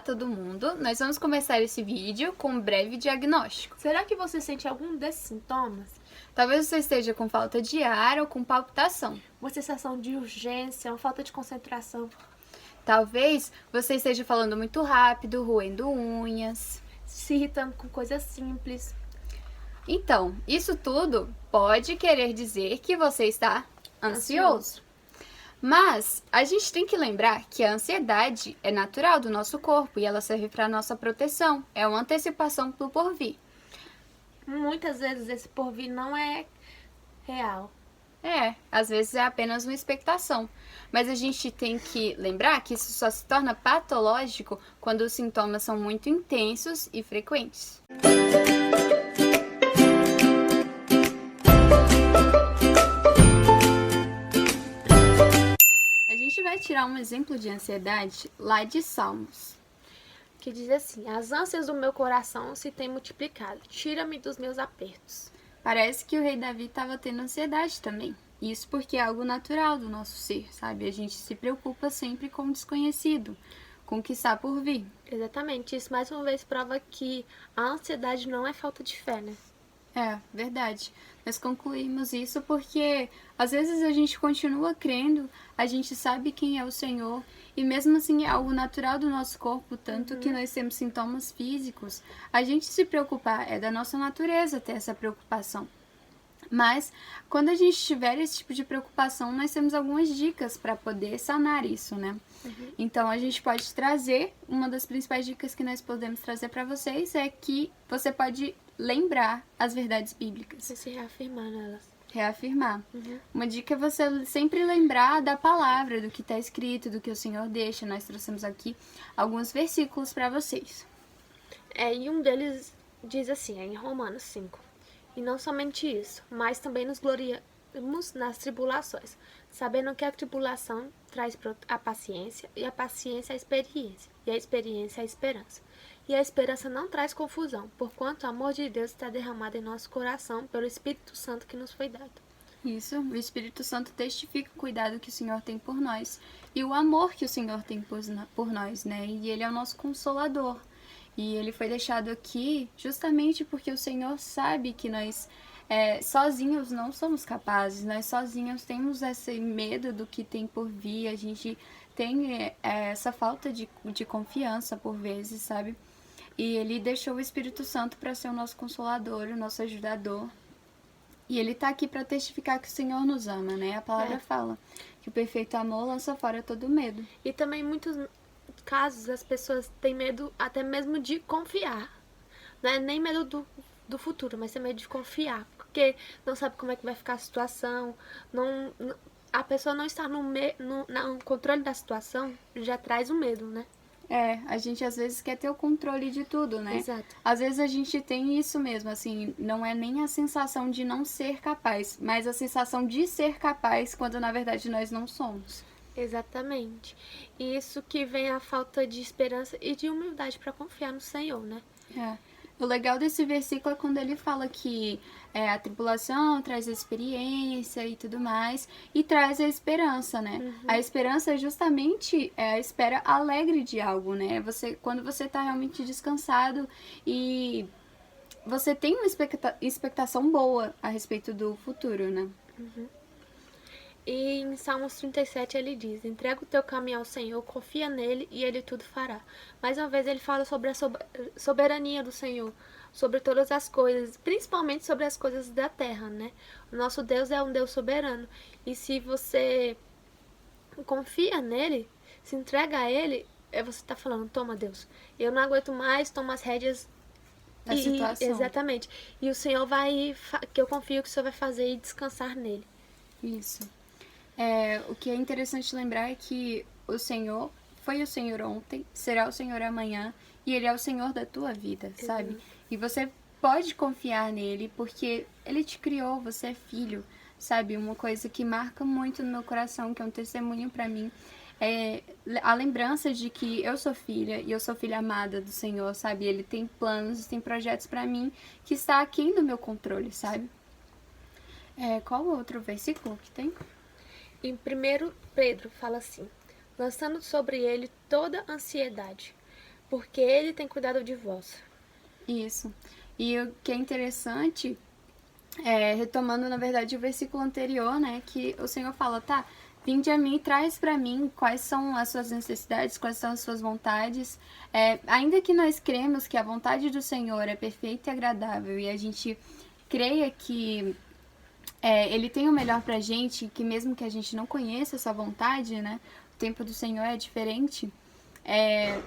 todo mundo! Nós vamos começar esse vídeo com um breve diagnóstico. Será que você sente algum desses sintomas? Talvez você esteja com falta de ar ou com palpitação. Uma sensação de urgência, uma falta de concentração. Talvez você esteja falando muito rápido, roendo unhas. Se irritando com coisas simples. Então, isso tudo pode querer dizer que você está ansioso. Mas a gente tem que lembrar que a ansiedade é natural do nosso corpo e ela serve para nossa proteção. É uma antecipação do porvir. Muitas vezes esse porvir não é real. Às vezes é apenas uma expectação. Mas a gente tem que lembrar que isso só se torna patológico quando os sintomas são muito intensos e frequentes. A gente vai tirar um exemplo de ansiedade lá de Salmos. Que diz assim: as ânsias do meu coração se têm multiplicado. Tira-me dos meus apertos. Parece que o rei Davi estava tendo ansiedade também. Isso porque é algo natural do nosso ser, sabe? A gente se preocupa sempre com o desconhecido, com o que está por vir. Exatamente. Isso mais uma vez prova que a ansiedade não é falta de fé, né? É, verdade. Nós concluímos isso porque às vezes a gente continua crendo, a gente sabe quem é o Senhor e mesmo assim é algo natural do nosso corpo, tanto que nós temos sintomas físicos. A gente se preocupar é da nossa natureza ter essa preocupação. Mas quando a gente tiver esse tipo de preocupação, nós temos algumas dicas para poder sanar isso, né? Então a gente pode trazer, uma das principais dicas que nós podemos trazer para vocês é que você pode lembrar as verdades bíblicas. Você se reafirmar nelas. Reafirmar. Uma dica é você sempre lembrar da palavra, do que está escrito, do que o Senhor deixa. Nós trouxemos aqui alguns versículos para vocês. E um deles diz assim, em Romanos 5. E não somente isso, mas também nos gloriamos nas tribulações, sabendo que a tribulação traz a paciência, e a paciência a experiência, e a experiência a esperança. E a esperança não traz confusão, porquanto o amor de Deus está derramado em nosso coração pelo Espírito Santo que nos foi dado. Isso, o Espírito Santo testifica o cuidado que o Senhor tem por nós e o amor que o Senhor tem por nós, né? E Ele é o nosso consolador. E Ele foi deixado aqui justamente porque o Senhor sabe que nós sozinhos não somos capazes, nós sozinhos temos esse medo do que tem por vir, a gente tem essa falta de confiança por vezes, sabe? E Ele deixou o Espírito Santo para ser o nosso consolador, o nosso ajudador. E Ele tá aqui para testificar que o Senhor nos ama, né? A palavra fala que o perfeito amor lança fora todo medo. E também em muitos casos as pessoas têm medo até mesmo de confiar. Não é nem medo do futuro, mas tem medo de confiar. Porque não sabe como é que vai ficar a situação. A pessoa não está no controle da situação, já traz o medo, né? A gente às vezes quer ter o controle de tudo, né? Exato. Às vezes a gente tem isso mesmo, assim, não é nem a sensação de não ser capaz, mas a sensação de ser capaz quando na verdade nós não somos. Exatamente. E isso que vem a falta de esperança e de humildade para confiar no Senhor, né? O legal desse versículo é quando ele fala que a tribulação traz a experiência e tudo mais, e traz a esperança, né? A esperança é justamente a espera alegre de algo, né? Quando você tá realmente descansado e você tem uma expectação boa a respeito do futuro, né? E em Salmos 37 ele diz: entrega o teu caminho ao Senhor, confia nele e ele tudo fará. Mais uma vez ele fala sobre a soberania do Senhor, sobre todas as coisas, principalmente sobre as coisas da terra, né? O nosso Deus é um Deus soberano. E se você confia nele, se entrega a ele, você está falando: toma, Deus, eu não aguento mais, toma as rédeas Da situação. Exatamente. E o Senhor que eu confio que o Senhor vai fazer e descansar nele. Isso. O que é interessante lembrar é que o Senhor foi o Senhor ontem, será o Senhor amanhã, e Ele é o Senhor da tua vida, sabe? E você pode confiar nele, porque Ele te criou, você é filho, sabe? Uma coisa que marca muito no meu coração, que é um testemunho pra mim, é a lembrança de que eu sou filha, e eu sou filha amada do Senhor, sabe? Ele tem planos, tem projetos pra mim, que está aquém do meu controle, sabe? Qual outro versículo que tem? Em 1 Pedro fala assim: lançando sobre ele toda ansiedade, porque ele tem cuidado de vós. Isso. E o que é interessante, retomando, na verdade, o versículo anterior, né? Que o Senhor fala, tá, vinde a mim e traz para mim quais são as suas necessidades, quais são as suas vontades. Ainda que nós cremos que a vontade do Senhor é perfeita e agradável, e a gente creia que ele tem o melhor pra gente, que mesmo que a gente não conheça essa vontade, né? O tempo do Senhor é diferente.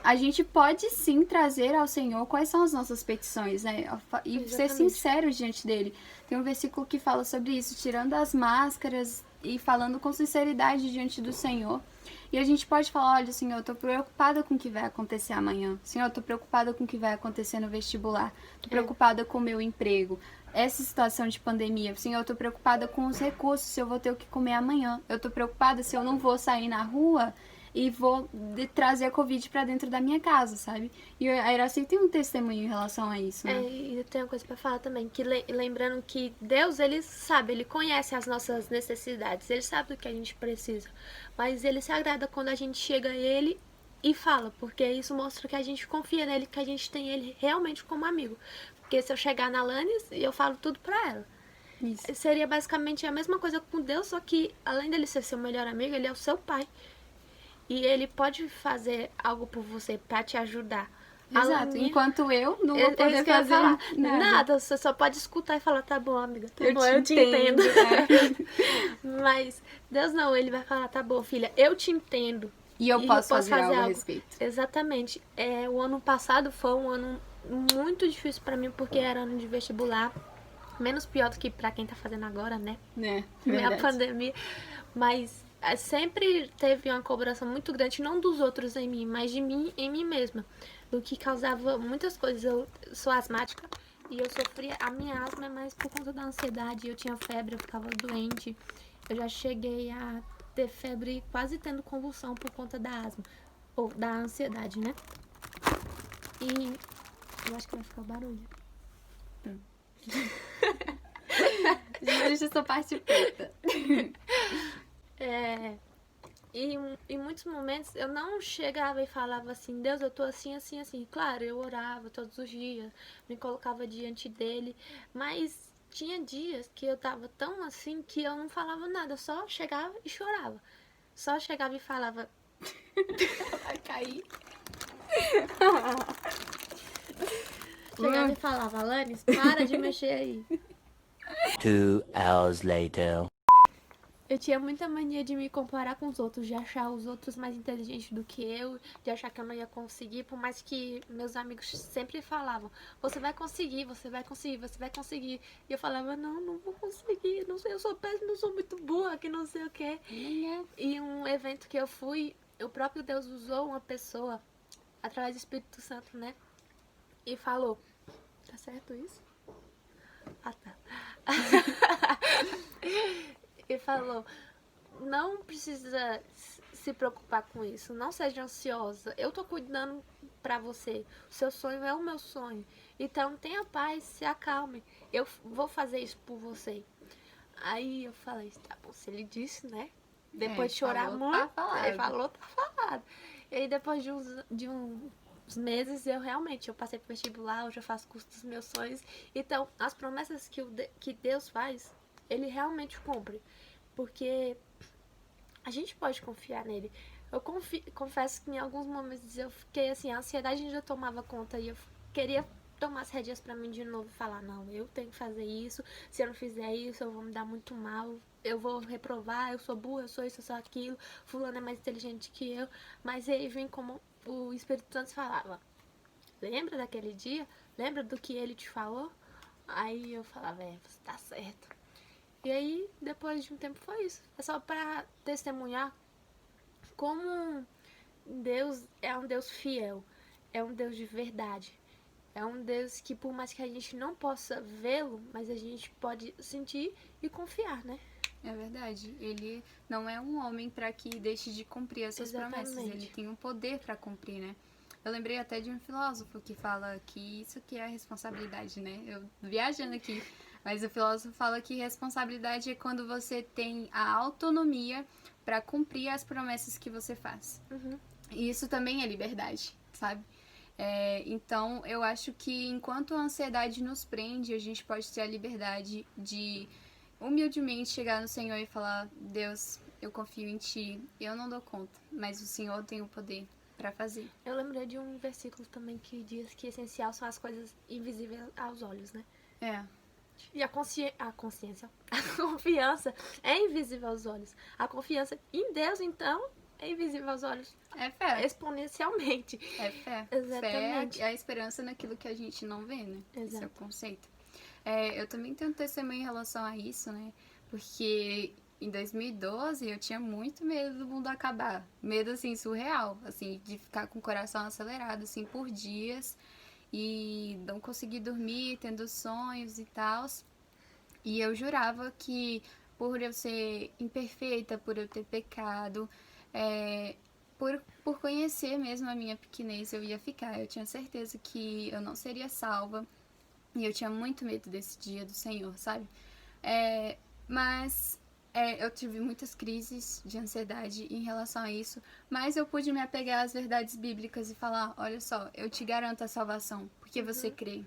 A gente pode sim trazer ao Senhor quais são as nossas petições, né? E Exatamente. ser sincero diante dele. Tem um versículo que fala sobre isso, tirando as máscaras e falando com sinceridade diante do Senhor. E a gente pode falar, olha, Senhor, eu tô preocupada com o que vai acontecer amanhã. Senhor, eu tô preocupada com o que vai acontecer no vestibular. Tô preocupada com o meu emprego. Essa situação de pandemia, Senhor, eu tô preocupada com os recursos, se eu vou ter o que comer amanhã. Eu tô preocupada se eu não vou sair na rua e vou trazer a Covid pra dentro da minha casa, sabe? E a Iraci tem um testemunho em relação a isso, né? E eu tenho uma coisa pra falar também, que lembrando que Deus, ele sabe, ele conhece as nossas necessidades, ele sabe do que a gente precisa, mas ele se agrada quando a gente chega a ele e fala, porque isso mostra que a gente confia nele, que a gente tem ele realmente como amigo. Porque se eu chegar na Lanes e eu falo tudo pra ela, Isso. seria basicamente a mesma coisa com Deus, só que além dele ser seu melhor amigo, ele é o seu pai. E ele pode fazer algo por você pra te ajudar. Exato. Enquanto eu não vou poder que eu ia fazer falar. nada. Você só pode escutar e falar, tá bom, amiga, tá Eu bom, te eu te entendo. Mas Deus não, ele vai falar, tá bom, filha, eu te entendo. E eu posso fazer algo a respeito. Exatamente. O ano passado foi um ano muito difícil pra mim, porque era ano de vestibular. Menos pior do que pra quem tá fazendo agora, né? A pandemia. Mas sempre teve uma cobrança muito grande, não dos outros em mim, mas de mim em mim mesma. O que causava muitas coisas. Eu sou asmática e eu sofria. A minha asma é mais por conta da ansiedade. Eu tinha febre, eu ficava doente. Eu já cheguei a ter febre, quase tendo convulsão por conta da asma. Ou da ansiedade, né? E eu acho que vai ficar o barulho. Deixa essa parte preta. E em muitos momentos eu não chegava e falava assim, Deus, eu tô assim, assim, assim. Claro, eu orava todos os dias, me colocava diante dele, mas tinha dias que eu tava tão assim que eu não falava nada, eu só chegava e chorava. Só chegava e falava. Vai cair. Chegava e falava, Alanis, para de mexer aí. 2 hours later. Eu tinha muita mania de me comparar com os outros, de achar os outros mais inteligentes do que eu, de achar que eu não ia conseguir, por mais que meus amigos sempre falavam, você vai conseguir, você vai conseguir, você vai conseguir. E eu falava, não vou conseguir, não sei, eu sou péssima, eu sou muito boa, que não sei o quê. E um evento que eu fui, o próprio Deus usou uma pessoa, através do Espírito Santo, né? E falou, tá certo isso? Ah, tá. E falou, não precisa se preocupar com isso, não seja ansiosa, eu tô cuidando pra você, o seu sonho é o meu sonho, então tenha paz, se acalme, eu vou fazer isso por você. Aí eu falei, tá bom, se ele disse, né? Depois de chorar muito, ele falou, tá falado. E aí depois de uns meses, eu passei pro vestibular, hoje eu faço curso dos meus sonhos. Então, as promessas que Deus faz, ele realmente cumpre. Porque a gente pode confiar nele. Eu confesso que em alguns momentos eu fiquei assim, a ansiedade já tomava conta e eu queria tomar as rédeas pra mim de novo e falar, não, eu tenho que fazer isso, se eu não fizer isso eu vou me dar muito mal, eu vou reprovar, eu sou burra, eu sou isso, eu sou aquilo, fulano é mais inteligente que eu. Mas aí vem como o Espírito Santo falava, lembra daquele dia? Lembra do que ele te falou? Aí eu falava, você tá certo. E aí, depois de um tempo foi isso. É só pra testemunhar como Deus é um Deus fiel, é um Deus de verdade. É um Deus que, por mais que a gente não possa vê-lo, mas a gente pode sentir e confiar, né? É verdade. Ele não é um homem para que deixe de cumprir as suas promessas. Ele tem um poder para cumprir, né? Eu lembrei até de um filósofo que fala que isso que é a responsabilidade, né? Eu viajando aqui, mas o filósofo fala que responsabilidade é quando você tem a autonomia para cumprir as promessas que você faz. Uhum. E isso também é liberdade, sabe? Então, eu acho que enquanto a ansiedade nos prende, a gente pode ter a liberdade de humildemente chegar no Senhor e falar: Deus, eu confio em Ti, eu não dou conta, mas o Senhor tem o poder para fazer. Eu lembrei de um versículo também que diz que essencial são as coisas invisíveis aos olhos, né? E a consciência, a confiança é invisível aos olhos. A confiança em Deus, então, é invisível aos olhos. É fé. Exponencialmente. É fé. Exatamente. Fé é a esperança naquilo que a gente não vê, né? Exato. Esse é o conceito. Eu também tenho um testemunho em relação a isso, né? Porque em 2012 eu tinha muito medo do mundo acabar. Medo, assim, surreal. Assim, de ficar com o coração acelerado, assim, por dias. E não conseguir dormir, tendo sonhos e tal. E eu jurava que por eu ser imperfeita, por eu ter pecado, por conhecer mesmo a minha pequenez, eu ia ficar. Eu tinha certeza que eu não seria salva. E eu tinha muito medo desse dia do Senhor, sabe? Mas eu tive muitas crises de ansiedade em relação a isso. Mas eu pude me apegar às verdades bíblicas e falar: olha só, eu te garanto a salvação, porque você crê.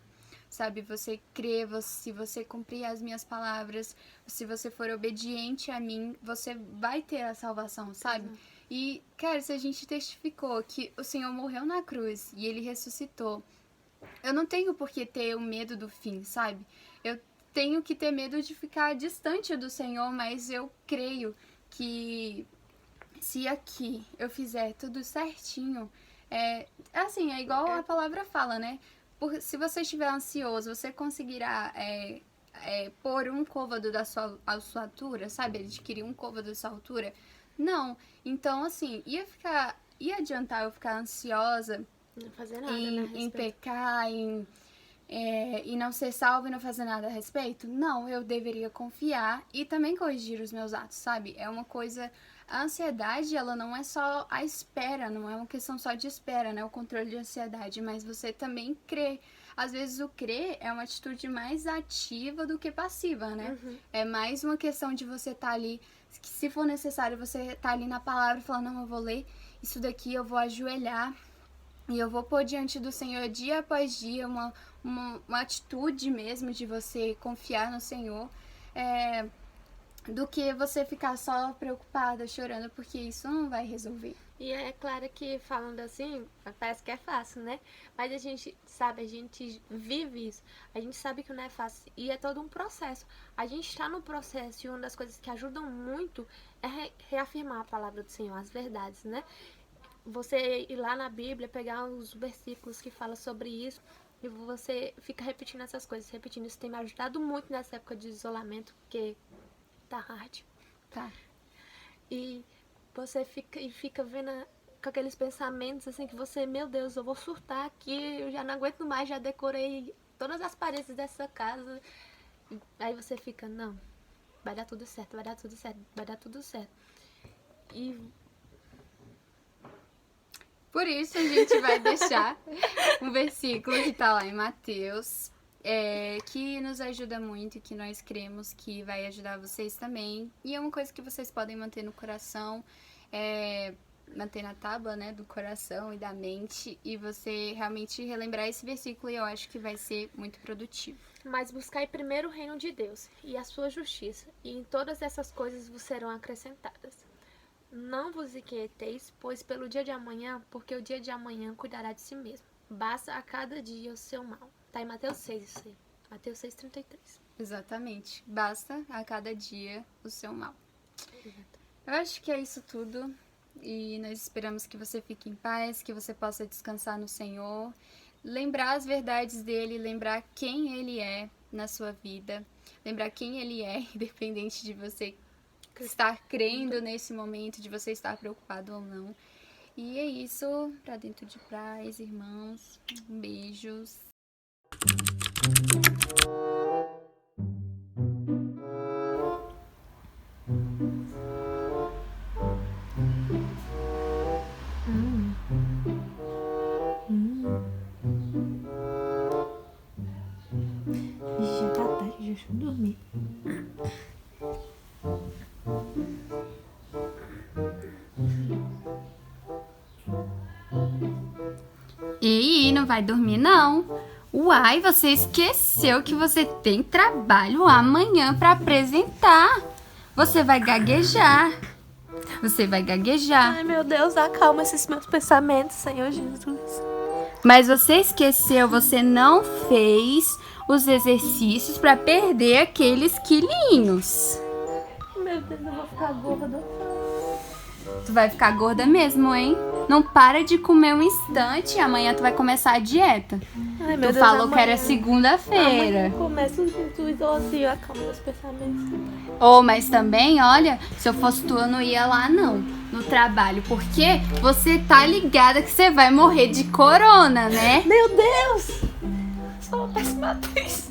Sabe, você crê, se você cumprir as minhas palavras, se você for obediente a mim, você vai ter a salvação, sabe? E, cara, se a gente testificou que o Senhor morreu na cruz e Ele ressuscitou, eu não tenho por que ter o medo do fim, sabe? Eu tenho que ter medo de ficar distante do Senhor, mas eu creio que se aqui eu fizer tudo certinho, é igual a palavra fala, né? Se você estiver ansioso, você conseguirá pôr um côvado à sua altura, sabe? Adquirir um côvado da sua altura? Não. Então, assim, ia adiantar eu ficar ansiosa Não fazer nada, em pecar, e não ser salvo e não fazer nada a respeito? Não, eu deveria confiar e também corrigir os meus atos, sabe? É uma coisa... A ansiedade, ela não é só a espera, não é uma questão só de espera, né? O controle de ansiedade, mas você também crê. Às vezes o crer é uma atitude mais ativa do que passiva, né? É mais uma questão de você estar ali, que se for necessário, você estar ali na palavra e falar: não, eu vou ler isso daqui, eu vou ajoelhar e eu vou pôr diante do Senhor dia após dia uma atitude mesmo de você confiar no Senhor, do que você ficar só preocupada, chorando, porque isso não vai resolver. E é claro que falando assim, parece que é fácil, né? Mas a gente sabe, a gente vive isso. A gente sabe que não é fácil e é todo um processo. A gente está no processo e uma das coisas que ajudam muito é reafirmar a palavra do Senhor, as verdades, né? Você ir lá na Bíblia, pegar os versículos que falam sobre isso e você fica repetindo essas coisas, repetindo. Isso tem me ajudado muito nessa época de isolamento, porque tá hard. Tá. E você fica vendo com aqueles pensamentos assim que você, meu Deus, eu vou surtar aqui, eu já não aguento mais, já decorei todas as paredes dessa casa. Aí você fica, não, vai dar tudo certo, vai dar tudo certo, vai dar tudo certo. E por isso a gente vai deixar um versículo que tá lá em Mateus, que nos ajuda muito e que nós cremos que vai ajudar vocês também. E é uma coisa que vocês podem manter no coração, manter na tábua, né, do coração e da mente, e você realmente relembrar esse versículo, e eu acho que vai ser muito produtivo. Mas buscai primeiro o reino de Deus e a sua justiça, e em todas essas coisas vos serão acrescentadas. Não vos inquieteis, pois pelo dia de amanhã, porque o dia de amanhã cuidará de si mesmo. Basta a cada dia o seu mal. Tá em Mateus 6 isso aí. Mateus 6,33. Exatamente. Basta a cada dia o seu mal. Eu acho que é isso tudo. E nós esperamos que você fique em paz, que você possa descansar no Senhor. Lembrar as verdades dele, lembrar quem ele é na sua vida. Lembrar quem ele é, independente de você estar crendo nesse momento, de você estar preocupado ou não. E é isso, pra dentro de paz, irmãos. Beijos. Já tá tarde, deixa eu dormir. E não vai dormir, não. Uai, você esqueceu que você tem trabalho amanhã pra apresentar. Você vai gaguejar. Você vai gaguejar. Ai, meu Deus, acalma esses meus pensamentos, Senhor Jesus. Mas você esqueceu, você não fez os exercícios pra perder aqueles quilinhos. Meu Deus, eu vou ficar gorda. Tu vai ficar gorda mesmo, hein? Não para de comer um instante, amanhã tu vai começar a dieta. Ai, meu Tu Deus, falou que era amanhã segunda-feira. começa o Jesus, odeio, acalma meus pensamentos. Oh, mas também, olha, se eu fosse tu, eu não ia lá não, no trabalho, porque você tá ligada que você vai morrer de corona, né? Meu Deus! Sou uma péssima atriz.